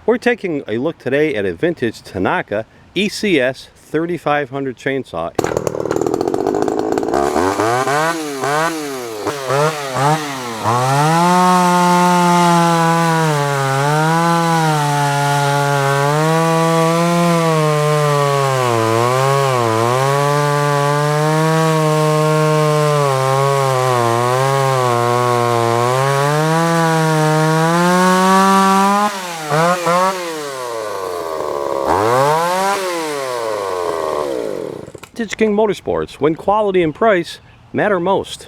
We're taking a look today at a vintage Tanaka ECS-3500 chainsaw. Vintage King Motorsports, when quality and price matter most.